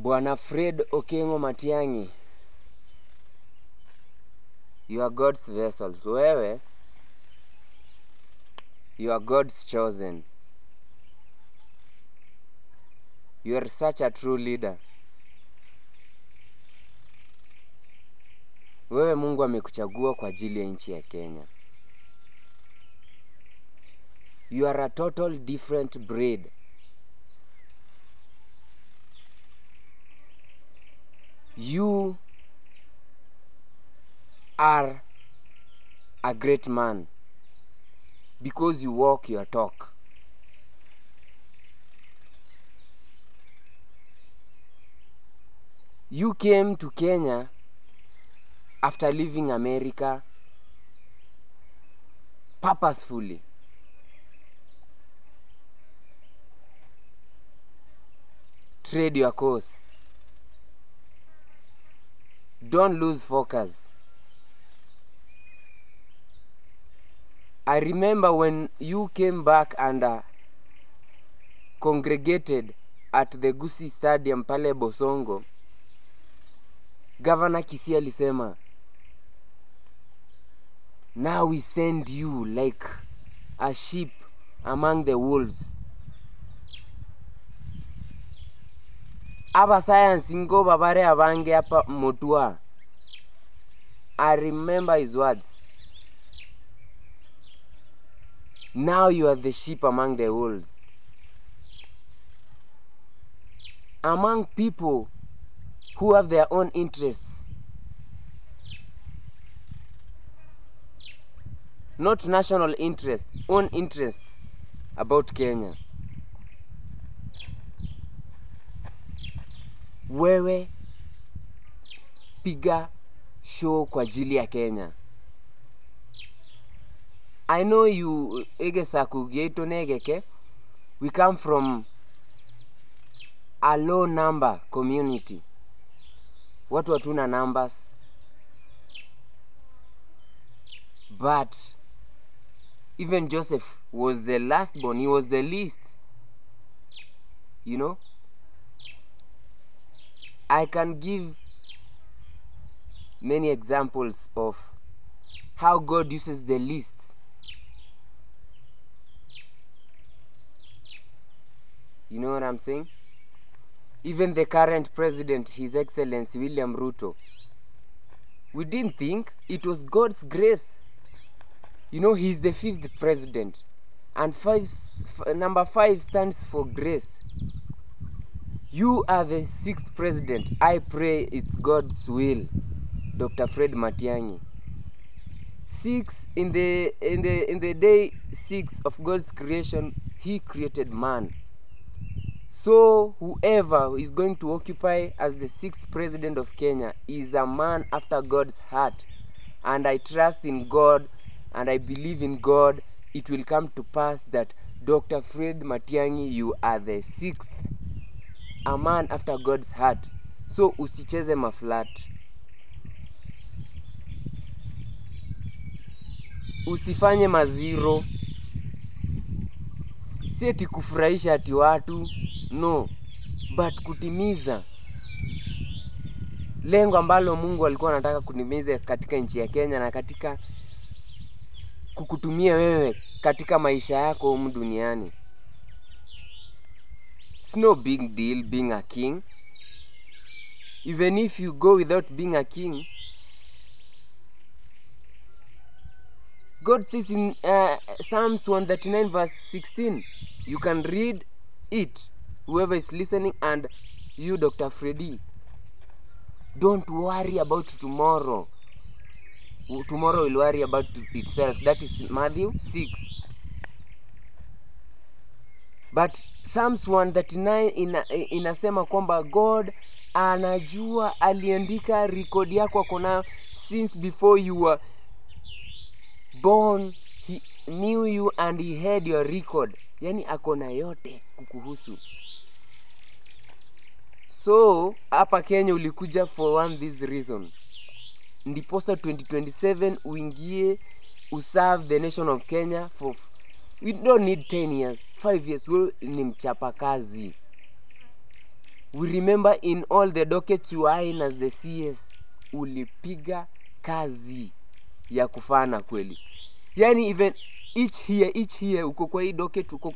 Bwana Fred Okengo Matiang'i, you are God's vessel. Wewe, you are God's chosen. You are such a true leader. Wewe Mungu amekuchagua kwa ajili ya nchi ya Kenya. You are a total different breed. You are a great man because you walk your talk. You came to Kenya after leaving America purposefully. Trade your course. Don't lose focus. I remember when you came back and congregated at the Gusii Stadium pale Bosongo, Governor Kisii alisema, now we send you like a sheep among the wolves. Aba science ingo babare abange apa motua. I remember his words. Now you are the sheep among the wolves. Among people who have their own interests. Not national interest, own interests about Kenya. Wewe piga show kwa ajili ya Kenya. I know you egesaku geito negeke. We come from a low number community. Watu hatuna numbers. But even Joseph was the last born. He was the least. You know? I can give many examples of how God uses the least. You know what I'm saying? Even the current president, His Excellency William Ruto, we didn't think, it was God's grace. You know, he's the 5th president, and number 5 stands for grace. You are the 6th president. I pray it's God's will. Dr. Fred Matiang'i. 6 in the day 6 of God's creation, He created man. So whoever is going to occupy as the 6th president of Kenya is a man after God's heart. And I trust in God and I believe in God. It will come to pass that Dr. Fred Matiang'i, you are the 6th, a man after God's heart. So usicheze maflat. Usifanye maziro. Si eti kufurahisha ati watu. No. But kutimiza lengo ambalo Mungu alikuwa anataka kutimiza katika nchi ya Kenya na katika kukutumia wewe katika maisha yako humu duniani. It's no big deal being a king. Even if you go without being a king, God says in Psalms 139 verse 16, you can read it, whoever is listening, and you, Dr. Freddy, don't worry about tomorrow. Tomorrow will worry about itself. That is Matthew 6. But Psalms 139 inasema kwamba God anajua, aliandika record yako akona since before you were born. He knew you and he had your record. Yani akona yote kukuhusu. So hapa Kenya ulikuja for this reason. Ndiposa 2027 uingie userve the nation of Kenya for, we don't need 10 years, 5 years. Wewe ni mchapa kazi. We remember in all the dockets you are in as the CS, ulipiga kazi ya kufana kweli. Yani even each year uko kwa hii docket, uko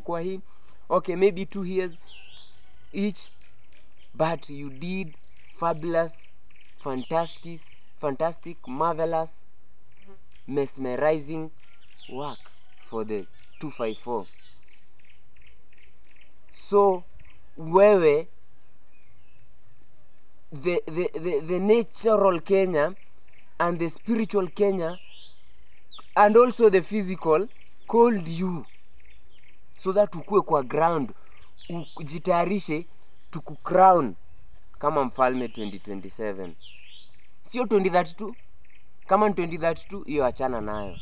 kwa hii, okay, maybe 2 years each, but you did fabulous, fantastic, marvelous, mesmerizing work for the 254. So wewe, the natural Kenya and the spiritual Kenya and also the physical called you so that ukue kwa ground, ujitayarishe tukukrown kama mfalme 2027. Sio 2032. Kama 2032 hiyo achana nayo.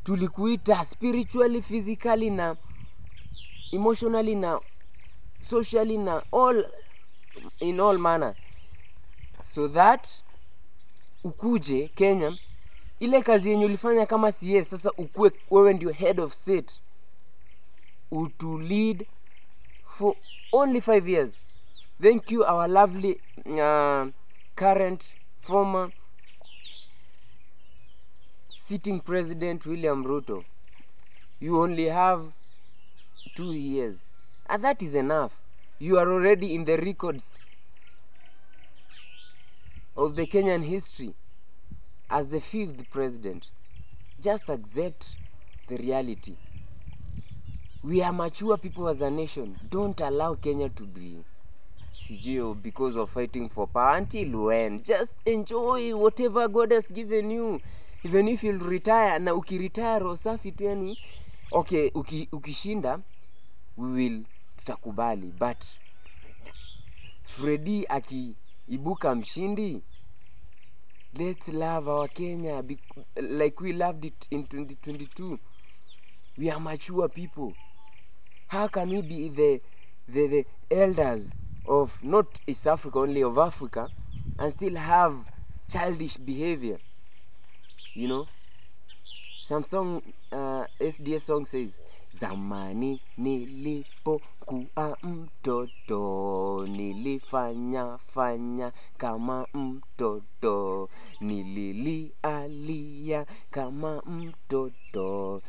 Tulikuita spiritually, physically na emotionally na socially na in all manner, so that ukuje Kenya, ile kazi yenye ulifanya kama CS, sasa ukue wewe ndio head of state, to lead for only 5 years. Thank you our lovely current former sitting president William Ruto. You only have 2 years, and that is enough. You are already in the records of the Kenyan history as the 5th president. Just accept the reality. We are mature people as a nation. Don't allow Kenya to be because of fighting for power. Until when? Just enjoy whatever God has given you. Even if you'll retire, na ukiretire rosafi tu, yani okay, ukishinda tutakubali, but Freddy akiibuka mshindi, let's love our Kenya like we loved it in 2022. We are mature people. How can we be the elders of not East Africa only, of Africa, and still have childish behavior? You know, some song, SDS song says, zamani nilipokuwa mtoto nilifanya kama mtoto, nililia kama mtoto,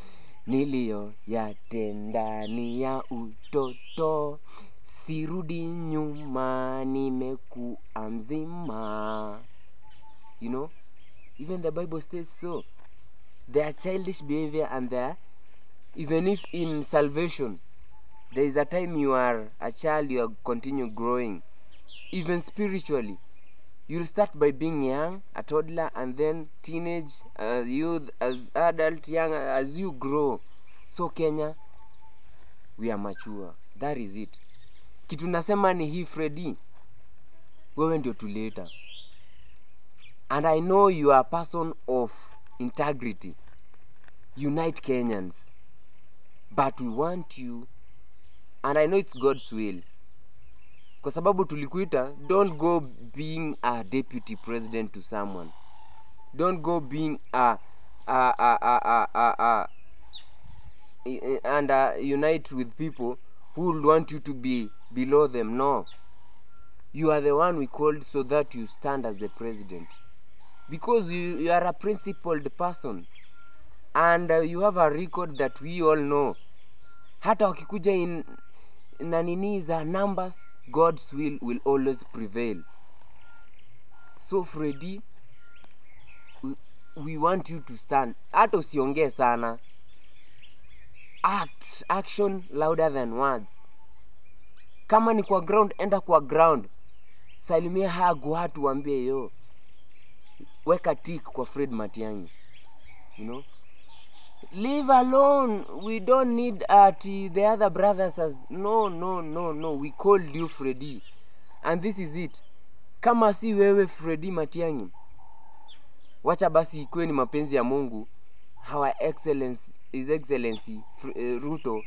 niliyoyatenda ni ya utoto, sirudi nyuma, nimekuwa mzima. You know, even the Bible says so. Their childish behavior, and their, even if in salvation there is a time you are a child, you are continue growing, even spiritually. You'll start by being young, a toddler, and then teenage, youth, as adult, young, as you grow. So Kenya, we are mature. That is it. Kitu nasema ni hii, Freddy, wewe ndio tuleta. And I know you are a person of integrity. Unite Kenyans. But we want you, and I know it's God's will, kwa sababu tulikuita. Don't go being a deputy president to someone. Don't go being and unite with people who will want you to be below them. No. You are the one we called so that you stand as the president, because you are a principled person, and you have a record that we all know. Hata wakikuja in nanini za numbers, God's will always prevail. So Freddy, we want you to stand. Hata usiongee sana. Action louder than words. Kama ni kwa ground, enda kwa ground. Salimia hagu watu, waambie yo, weka tick kwa Fred Matiang'i. You know, leave alone. We don't need the other brothers as no. We called you Freddy, and this is it. Kama si wewe Freddy Matiang'i, wacha basi ikuwe ni mapenzi ya Mungu, His Excellency Ruto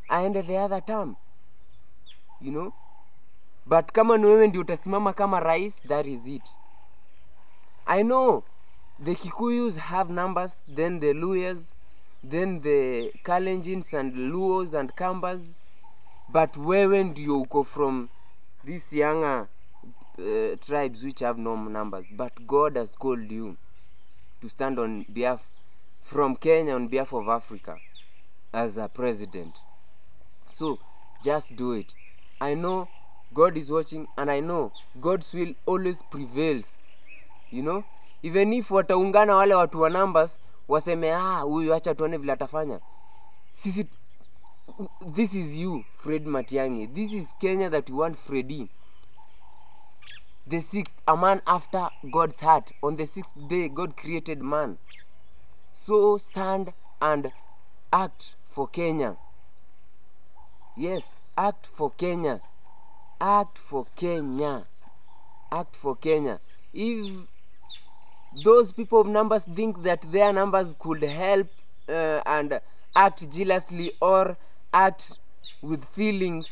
aende the other term. You know, but kama ni wewe ndio utasimama kama rais, that is it. I know the Kikuyus have numbers, then the Luyas, then the Kalenjins and Luos and Kambas, but wewe ndio uko from these younger tribes which have no numbers, but God has called you to stand on behalf from Kenya on behalf of Africa as a president. So just do it. I know God is watching, and I know God's will always prevails. You know, even if wataungana wale watu wa numbers waseme huyu acha tuone vile atafanya, sisi, this is you, Fred Matiang'i. This is Kenya that we want, Freddy. The 6th, a man after God's heart. On the 6th day, God created man. So stand and act for Kenya. Yes, act for Kenya. Act for Kenya. Act for Kenya. If those people of numbers think that their numbers could help and act jealously or act with feelings,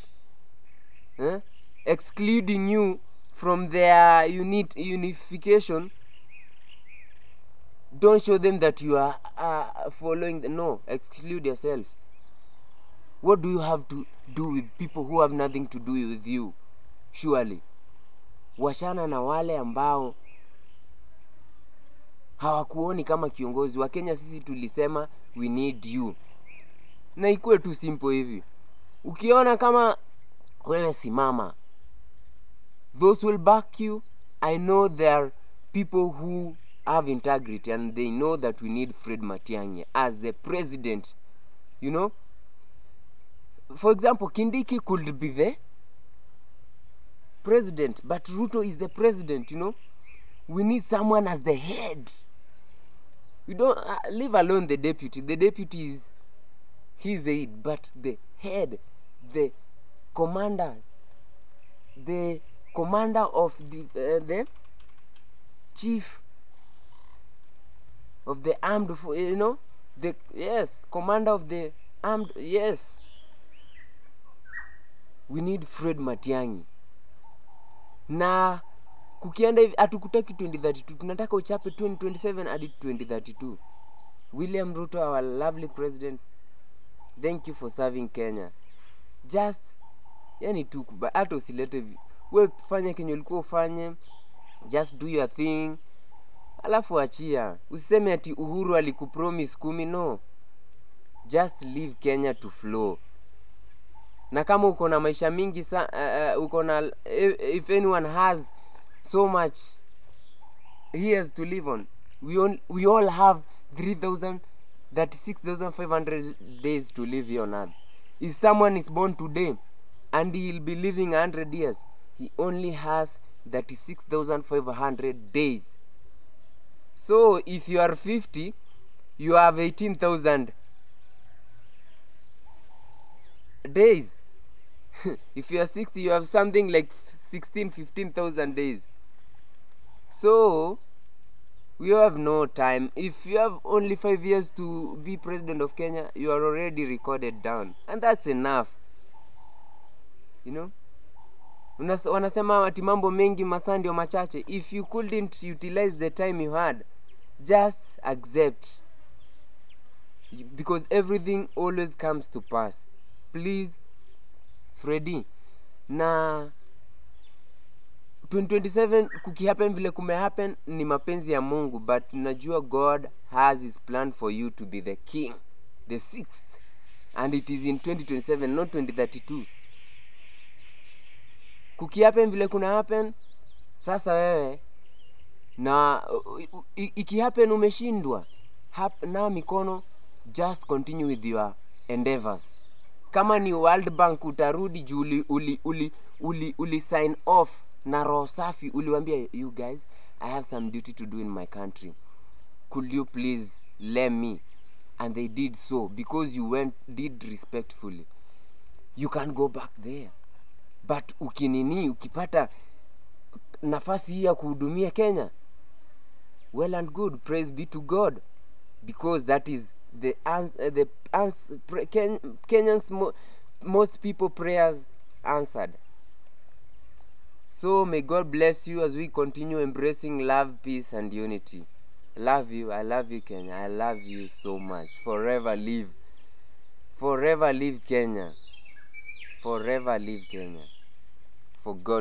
excluding you from their unification, don't show them that you are following no, exclude yourself. What do you have to do with people who have nothing to do with you? Surely washana na wale ambao hawakuoni kama kiongozi wa Kenya. Sisi tulisema we need you, na ikuwe tu simple hivi. Ukiona kama wewe simama, those will back you. I know there are people who have integrity and they know that we need Fred Matiang'i as the president. You know, for example, Kindiki could be the president, but Ruto is the president. You know, we need someone as the head. We don't leave alone the deputy. The deputy is, he's the head, but the head, the commander of the chief of the armed, you know, the, yes, commander of the armed, yes. We need Fred Matiang'i. Na kukienda hivi hatukutaki 2032, tunataka uchape 2027 hadi 2032. William Ruto, our lovely president, thank you for serving Kenya. Just yani tu hata usilete wewe, fanya kenye ulikuwa ufanye, just do your thing, alafu achia. Usiseme ati Uhuru alikupromise 10, no. Just leave Kenya to flow. Na kama uko na maisha mingi uko na, if anyone has so much years to live on, we all have 36,500 days to live here on earth. If someone is born today and he'll be living 100 years, he only has 36,500 days. So if you are 50, you have 18,000 days. If you are 60, you have something like 15,000 days. So we have no time. If you have only 5 years to be president of Kenya, you are already recorded down, and that's enough. You know, wanasema ati mambo mengi masaa ndio machache. If you couldn't utilize the time you had, just accept, because everything always comes to pass. Please, Freddy. Na 2027 kukihappen vile kumehappen ni mapenzi ya Mungu, but najua God has his plan for you to be the king, the 6th, and it is in 2027, not 2032. Kukihappen vile kuna happen, sasa wewe na ikihappen umeshindwa, na mikono, just continue with your endeavors. Kama ni World Bank utarudi juu uli sign off na roho safi, uliwaambia, you guys, I have some duty to do in my country, could you please let me? And they did so, because you did respectfully. You can go back there. But ukipata nafasi hii ya kuhudumia Kenya, well and good, praise be to God, because that is Kenyans most people prayers answered. So may God bless you as we continue embracing love, peace and unity. Love you. I love you, Kenya. I love you so much. Forever live. Forever live Kenya. Forever live Kenya. For God.